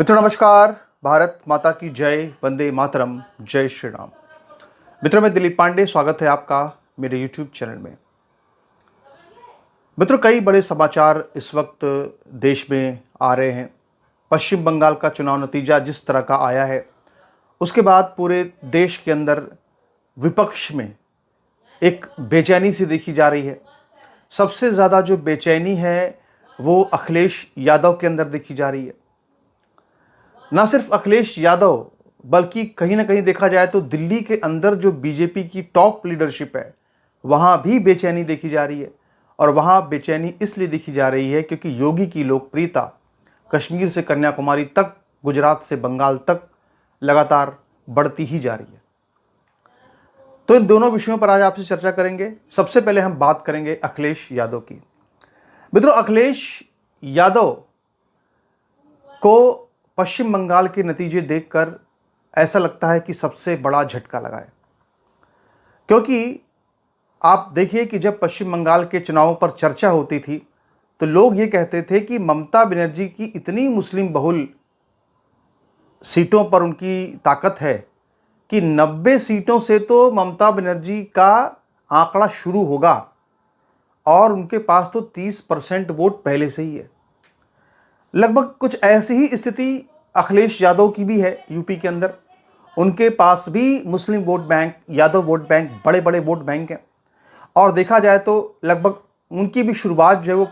मित्रों नमस्कार। भारत माता की जय, वंदे मातरम, जय श्री राम। मित्रों मैं दिलीप पांडे, स्वागत है आपका मेरे यूट्यूब चैनल में। मित्रों कई बड़े समाचार इस वक्त देश में आ रहे हैं। पश्चिम बंगाल का चुनाव नतीजा जिस तरह का आया है, उसके बाद पूरे देश के अंदर विपक्ष में एक बेचैनी सी देखी जा रही है। सबसे ज़्यादा जो बेचैनी है वो अखिलेश यादव के अंदर देखी जा रही है। ना सिर्फ अखिलेश यादव, बल्कि कहीं ना कहीं देखा जाए तो दिल्ली के अंदर जो बीजेपी की टॉप लीडरशिप है, वहां भी बेचैनी देखी जा रही है। और वहां बेचैनी इसलिए देखी जा रही है क्योंकि योगी की लोकप्रियता कश्मीर से कन्याकुमारी तक, गुजरात से बंगाल तक लगातार बढ़ती ही जा रही है। तो इन दोनों विषयों पर आज आपसे चर्चा करेंगे। सबसे पहले हम बात करेंगे अखिलेश यादव की। मित्रों अखिलेश यादव को पश्चिम बंगाल के नतीजे देखकर ऐसा लगता है कि सबसे बड़ा झटका लगा है। क्योंकि आप देखिए कि जब पश्चिम बंगाल के चुनावों पर चर्चा होती थी तो लोग ये कहते थे कि ममता बनर्जी की इतनी मुस्लिम बहुल सीटों पर उनकी ताकत है कि 90 सीटों से तो ममता बनर्जी का आंकड़ा शुरू होगा और उनके पास तो 30% वोट पहले से ही है। लगभग कुछ ऐसी ही स्थिति अखिलेश यादव की भी है यूपी के अंदर। उनके पास भी मुस्लिम vote bank, Yadav vote bank, बड़े बड़े वोट बैंक हैं। और देखा जाए तो लगभग उनकी भी शुरुआत जो है वो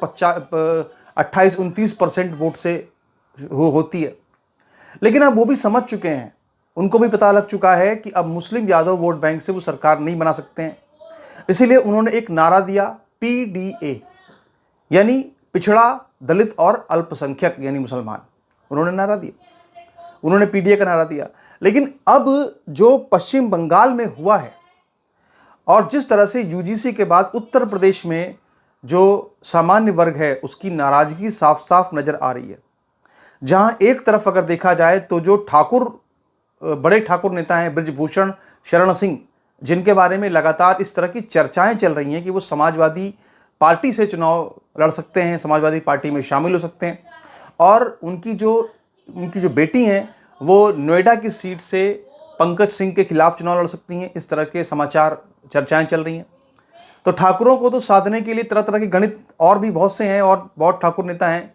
28-29% वोट से होती है। लेकिन अब वो भी समझ चुके हैं, उनको भी पता लग चुका है कि अब मुस्लिम यादव वोट बैंक से वो सरकार नहीं बना सकते हैं। इसीलिए उन्होंने एक नारा दिया, पीडीए, यानी पिछड़ा, दलित और अल्पसंख्यक यानी मुसलमान। उन्होंने नारा दिया, उन्होंने पीडीए का नारा दिया। लेकिन अब जो पश्चिम बंगाल में हुआ है और जिस तरह से यूजीसी के बाद उत्तर प्रदेश में जो सामान्य वर्ग है उसकी नाराजगी साफ साफ नजर आ रही है। जहां एक तरफ अगर देखा जाए तो जो बड़े ठाकुर नेता हैं बृजभूषण शरण सिंह, जिनके बारे में लगातार इस तरह की चर्चाएं चल रही हैं कि वो समाजवादी पार्टी से चुनाव लड़ सकते हैं, समाजवादी पार्टी में शामिल हो सकते हैं, और उनकी जो बेटी हैं वो नोएडा की सीट से पंकज सिंह के खिलाफ चुनाव लड़ सकती हैं। इस तरह के समाचार चर्चाएं चल रही हैं। तो ठाकुरों को तो साधने के लिए तरह तरह के गणित और भी बहुत से हैं और बहुत ठाकुर नेता हैं,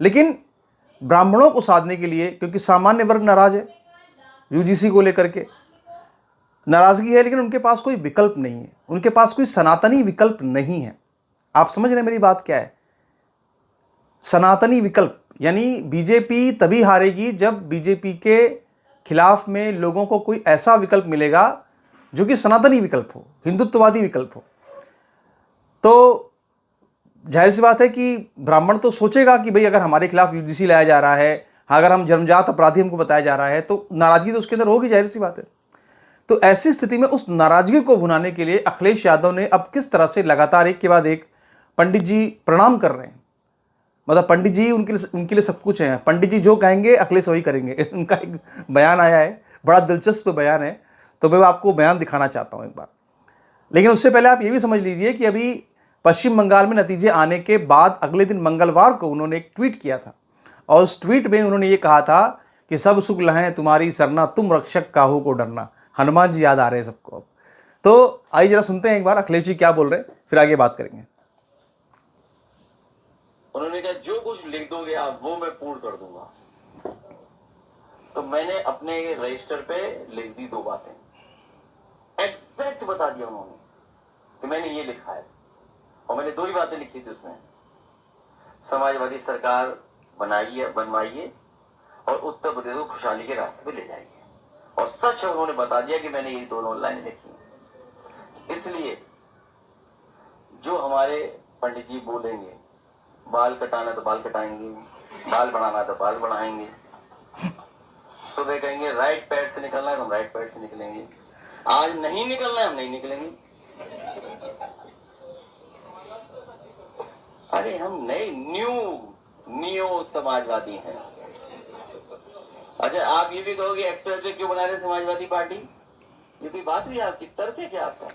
लेकिन ब्राह्मणों को साधने के लिए, क्योंकि सामान्य वर्ग नाराज है, यूजीसी को लेकर के नाराजगी है, लेकिन उनके पास कोई विकल्प नहीं है, उनके पास कोई सनातनी विकल्प नहीं है। आप समझ रहे हैं मेरी बात क्या है? सनातनी विकल्प यानी बीजेपी तभी हारेगी जब बीजेपी के खिलाफ में लोगों को कोई ऐसा विकल्प मिलेगा जो कि सनातनी विकल्प हो, हिंदुत्ववादी विकल्प हो। तो जाहिर सी बात है कि ब्राह्मण तो सोचेगा कि भाई अगर हमारे खिलाफ यूजीसी लाया जा रहा है, अगर हम जन्मजात अपराधी हमको बताया जा रहा है, तो नाराजगी तो उसके अंदर होगी, जाहिर सी बात है। तो ऐसी स्थिति में उस नाराजगी को भुनाने के लिए अखिलेश यादव ने अब किस तरह से लगातार एक के बाद एक पंडित जी प्रणाम कर रहे हैं। मतलब पंडित जी उनके लिए सब कुछ है। पंडित जी जो कहेंगे अखिलेश वही करेंगे। उनका एक बयान आया है, बड़ा दिलचस्प बयान है, तो मैं आपको बयान दिखाना चाहता हूं एक बार। लेकिन उससे पहले आप ये भी समझ लीजिए कि अभी पश्चिम बंगाल में नतीजे आने के बाद अगले दिन मंगलवार को उन्होंने एक ट्वीट किया था, और उस ट्वीट में उन्होंने ये कहा था कि सब सुख लहें तुम्हारी सरना, तुम रक्षक काहू को डरना। हनुमान जी याद आ रहे हैं सबको अब। तो आइए जरा सुनते हैं एक बार अखिलेश जी क्या बोल रहे हैं, फिर आगे बात करेंगे। उन्होंने कहा जो कुछ लिख दोगे आप वो मैं पूर्ण कर दूंगा। तो मैंने अपने रजिस्टर पे लिख दी दो बातें, एग्जैक्ट बता दिया उन्होंने कि मैंने ये लिखा है। और मैंने दो ही बातें लिखी थी उसमें, समाजवादी सरकार बनवाइए और उत्तर प्रदेश को खुशहाली के रास्ते पे ले जाइए। और सच है, उन्होंने बता दिया कि मैंने ये दोनों लाइनें लिखी। इसलिए जो हमारे पंडित जी बोलेंगे, बाल कटाना तो बाल कटाएंगे, बाल बढ़ाना तो बाल बढ़ाएंगे, सुबह कहेंगे राइट पैर से निकलना है तो हम राइट पैर से निकलेंगे, आज नहीं निकलना है हम नहीं निकलेंगे। अरे हम नए न्यू समाजवादी हैं। अच्छा आप ये भी कहोगे एक्सप्रेस वे क्यों बना रहे समाजवादी पार्टी, ये कोई बात भी आपकी, तर्क है क्या आपका?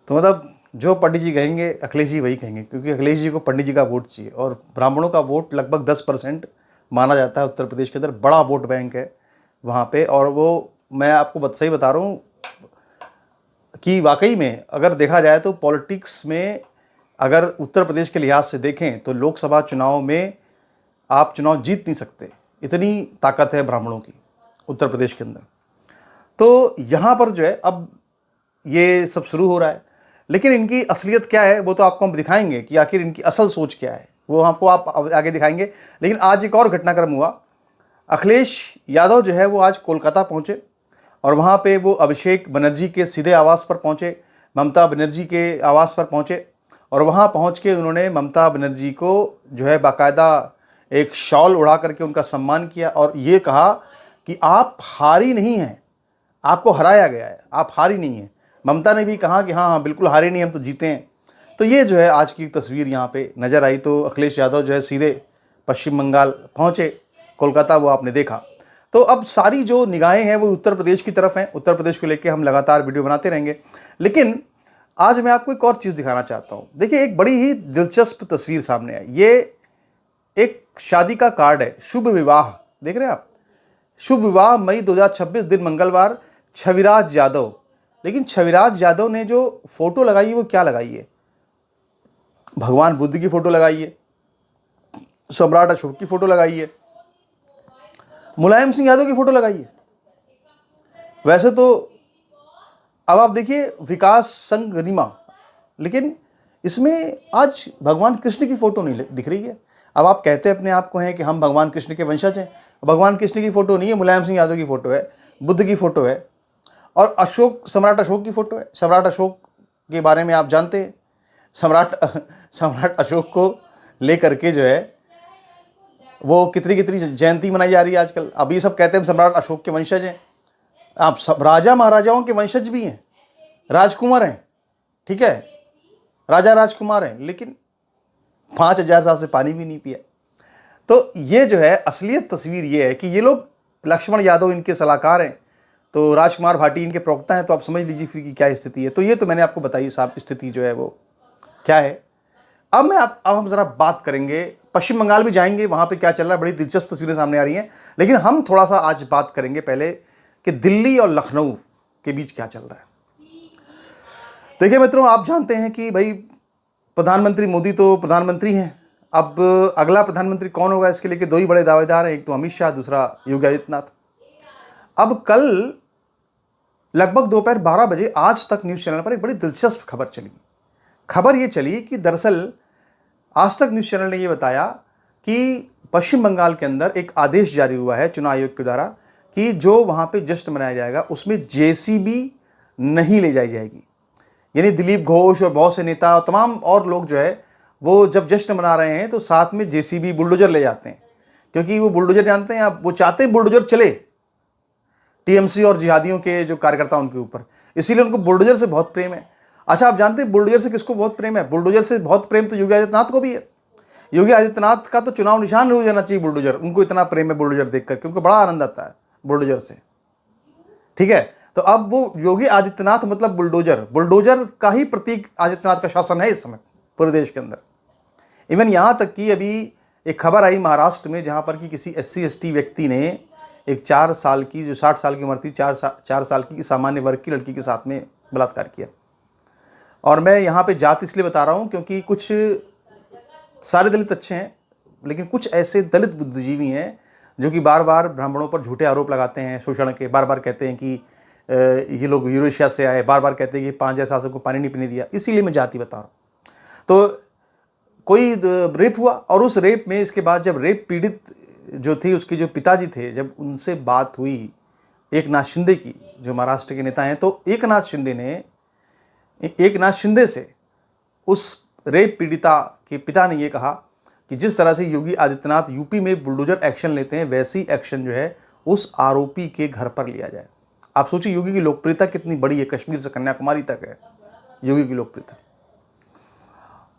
तो मतलब जो पंडित जी कहेंगे अखिलेश जी वही कहेंगे, क्योंकि अखिलेश जी को पंडित जी का वोट चाहिए और ब्राह्मणों का वोट लगभग 10% माना जाता है उत्तर प्रदेश के अंदर, बड़ा वोट बैंक है वहाँ पे। और वो मैं आपको सही बता रहा हूँ कि वाकई में अगर देखा जाए तो पॉलिटिक्स में अगर उत्तर प्रदेश के लिहाज से देखें तो लोकसभा चुनाव में आप चुनाव जीत नहीं सकते, इतनी ताकत है ब्राह्मणों की उत्तर प्रदेश के अंदर। तो यहाँ पर जो है अब ये सब शुरू हो रहा है, लेकिन इनकी असलियत क्या है वो तो आपको हम दिखाएंगे कि आखिर इनकी असल सोच क्या है, वो आपको आप आगे दिखाएंगे। लेकिन आज एक और घटनाक्रम हुआ। अखिलेश यादव जो है वो आज कोलकाता पहुँचे और वहाँ पे वो अभिषेक बनर्जी के सीधे आवास पर पहुँचे, ममता बनर्जी के आवास पर पहुँचे और वहाँ पहुँच के उन्होंने ममता बनर्जी को जो है बाकायदा एक शॉल उड़ा करके उनका सम्मान किया और ये कहा कि आप हारी नहीं हैं, आपको हराया गया है, आप हारी नहीं हैं। ममता ने भी कहा कि हाँ हाँ बिल्कुल हारे नहीं, हम तो जीते हैं। तो ये जो है आज की तस्वीर यहाँ पे नज़र आई। तो अखिलेश यादव जो है सीधे पश्चिम बंगाल पहुँचे, कोलकाता, वो आपने देखा। तो अब सारी जो निगाहें हैं वो उत्तर प्रदेश की तरफ हैं। उत्तर प्रदेश को लेकर हम लगातार वीडियो बनाते रहेंगे, लेकिन आज मैं आपको एक और चीज़ दिखाना चाहता हूँ। देखिए, एक बड़ी ही दिलचस्प तस्वीर सामने आई। ये एक शादी का कार्ड है, शुभ विवाह, देख रहे हैं आप, शुभ विवाह मई 2026 दिन मंगलवार, छविराज यादव। लेकिन छविराज यादव ने जो फोटो लगाई है वो क्या लगाई है? भगवान बुद्ध की फोटो लगाई है, सम्राट अशोक की फोटो लगाई है, मुलायम सिंह यादव की फोटो लगाई है। वैसे तो अब आप देखिए विकास संघ गरिमा, लेकिन इसमें आज भगवान कृष्ण की फोटो नहीं दिख रही है। अब आप कहते अपने आप को हैं कि हम भगवान कृष्ण के वंशज हैं, भगवान कृष्ण की फोटो नहीं है, मुलायम सिंह यादव की फोटो है, बुद्ध की फोटो है और अशोक, सम्राट अशोक की फोटो है। सम्राट अशोक के बारे में आप जानते हैं, सम्राट अशोक को लेकर के जो है वो कितनी कितनी जयंती मनाई जा रही है आजकल। अभी सब कहते हैं सम्राट अशोक के वंशज हैं, आप सब राजा महाराजाओं के वंशज भी हैं, राजकुमार हैं, ठीक है, राजा राजकुमार हैं, लेकिन 5000 साल से पानी भी नहीं पिया। तो ये जो है असलियत तस्वीर ये है कि ये लोग, लक्ष्मण यादव इनके सलाहकार हैं, तो राजकुमार भाटी इनके प्रवक्ता हैं। तो आप समझ लीजिए फिर कि क्या स्थिति है। तो ये तो मैंने आपको बताई साहब, स्थिति जो है वो क्या है। अब हम ज़रा बात करेंगे, पश्चिम बंगाल भी जाएंगे, वहाँ पे क्या चल रहा है, बड़ी दिलचस्प तस्वीरें सामने आ रही हैं। लेकिन हम थोड़ा सा आज बात करेंगे पहले कि दिल्ली और लखनऊ के बीच क्या चल रहा है। देखिए मित्रों, आप जानते हैं कि भाई प्रधानमंत्री मोदी तो प्रधानमंत्री हैं। अब अगला प्रधानमंत्री कौन होगा, इसके लिए दो ही बड़े दावेदार हैं, एक तो अमित शाह, दूसरा योगी आदित्यनाथ। अब कल लगभग दोपहर 12 बजे आज तक न्यूज़ चैनल पर एक बड़ी दिलचस्प खबर चली। खबर ये चली कि दरअसल आज तक न्यूज़ चैनल ने ये बताया कि पश्चिम बंगाल के अंदर एक आदेश जारी हुआ है चुनाव आयोग के द्वारा कि जो वहाँ पे जश्न मनाया जाएगा उसमें जेसीबी नहीं ले जाई जाएगी। यानी दिलीप घोष और बहुत से नेता और तमाम और लोग जो है वो जब जश्न मना रहे हैं तो साथ में जेसीबी, बुलडोजर ले जाते हैं, क्योंकि वो बुलडोजर जानते हैं आप, वो चाहते हैं बुलडोजर चले टीएमसी और जिहादियों के जो कार्यकर्ता उनके ऊपर, इसीलिए उनको बुलडोजर से बहुत प्रेम है। अच्छा, आप जानते हैं बुलडोजर से किसको बहुत प्रेम है? बुलडोजर से बहुत प्रेम तो योगी आदित्यनाथ को भी है। योगी आदित्यनाथ का तो चुनाव निशान हो जाना चाहिए बुलडोजर, उनको इतना प्रेम है बुलडोजर देख करके, उनको बड़ा आनंद आता है बुलडोजर से, ठीक है। तो अब वो योगी आदित्यनाथ मतलब बुलडोजर, बुलडोजर का ही प्रतीक आदित्यनाथ का शासन है इस समय पूरे देश के अंदर। इवन यहाँ तक कि अभी एक खबर आई महाराष्ट्र में, जहाँ पर कि किसी SC/ST व्यक्ति ने एक 4 साल की, जो 60 साल की उम्र थी, 4 साल की सामान्य वर्ग की लड़की के साथ में बलात्कार किया। और मैं यहाँ पे जात इसलिए बता रहा हूँ क्योंकि कुछ सारे दलित अच्छे हैं, लेकिन कुछ ऐसे दलित बुद्धिजीवी हैं जो कि बार बार ब्राह्मणों पर झूठे आरोप लगाते हैं शोषण के, बार बार कहते हैं कि ये लोग यूरेशिया से आए, बार बार कहते हैं कि 5000 साल को पानी नहीं पीने दिया। इसीलिए मैं जाति बता रहा हूँ। तो कोई रेप हुआ और उस रेप में, इसके बाद जब रेप पीड़ित जो थी उसके जो पिताजी थे, जब उनसे बात हुई एकनाथ शिंदे की, जो महाराष्ट्र के नेता हैं, तो एकनाथ शिंदे से उस रेप पीड़िता के पिता ने ये कहा कि जिस तरह से योगी आदित्यनाथ यूपी में बुलडोजर एक्शन लेते हैं, वैसी एक्शन जो है उस आरोपी के घर पर लिया जाए। आप सोचिए योगी की लोकप्रियता कितनी बड़ी है, कश्मीर से कन्याकुमारी तक है योगी की लोकप्रियता।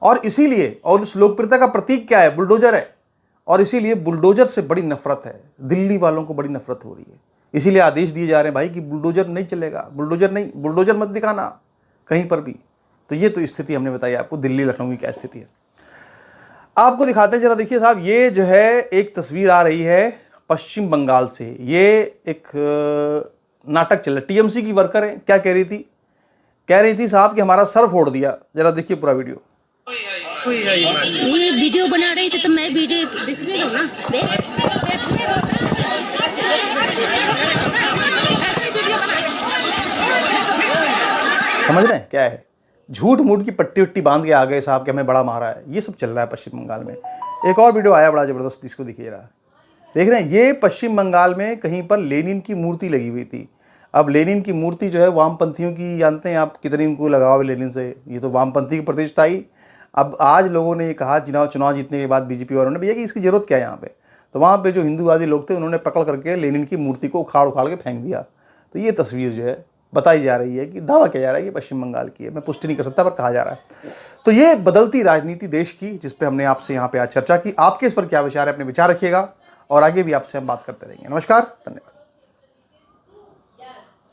और इसीलिए, और उस लोकप्रियता का प्रतीक क्या है? बुलडोजर है। और इसीलिए बुलडोजर से बड़ी नफरत है, दिल्ली वालों को बड़ी नफरत हो रही है। इसीलिए आदेश दिए जा रहे हैं भाई कि बुलडोजर नहीं चलेगा, बुलडोजर नहीं, बुलडोजर मत दिखाना कहीं पर भी। तो ये तो स्थिति हमने बताई आपको, दिल्ली लखनऊ की क्या स्थिति है। आपको दिखाते हैं जरा, देखिए साहब, ये जो है एक तस्वीर आ रही है पश्चिम बंगाल से। ये एक नाटक चल रहा है। टीएमसी की वर्कर है, क्या कह रही थी साहब कि हमारा सर फोड़ दिया। जरा देखिए पूरा वीडियो। ये वीडियो बना रही थी तो मैं वीडियो देखने दो ना। समझ रहे हैं क्या है? झूठ मूठ की पट्टी उट्टी बांध के आ गए साहब कि हमें बड़ा मारा है। ये सब चल रहा है पश्चिम बंगाल में। एक और वीडियो आया बड़ा ज़बरदस्त, इसको दिखिए रहा। देख रहे हैं, ये पश्चिम बंगाल में कहीं पर लेनिन की मूर्ति लगी हुई थी। अब लेनिन की मूर्ति जो है वामपंथियों की, जानते हैं आप कितनी उनको लगाव है लेनिन से। ये तो वामपंथी की प्रतिष्ठा ही। अब आज लोगों ने ये कहा चुनाव जीतने के बाद बीजेपी वालों ने, भैया कि इसकी ज़रूरत क्या है यहाँ पे। तो वहाँ पे जो हिंदूवादी लोग थे उन्होंने पकड़ करके लेनिन की मूर्ति को उखाड़ के फेंक दिया। तो ये तस्वीर जो है बताई जा रही है कि दावा किया जा रहा है कि पश्चिम बंगाल की है। मैं पुष्टि नहीं कर सकता पर कहा जा रहा है। तो ये बदलती राजनीति देश की, जिस पे हमने आपसे यहाँ पे आज चर्चा की। आपके इस पर क्या विचार है, अपने विचार रखिएगा और आगे भी आपसे हम बात करते रहेंगे। नमस्कार, धन्यवाद।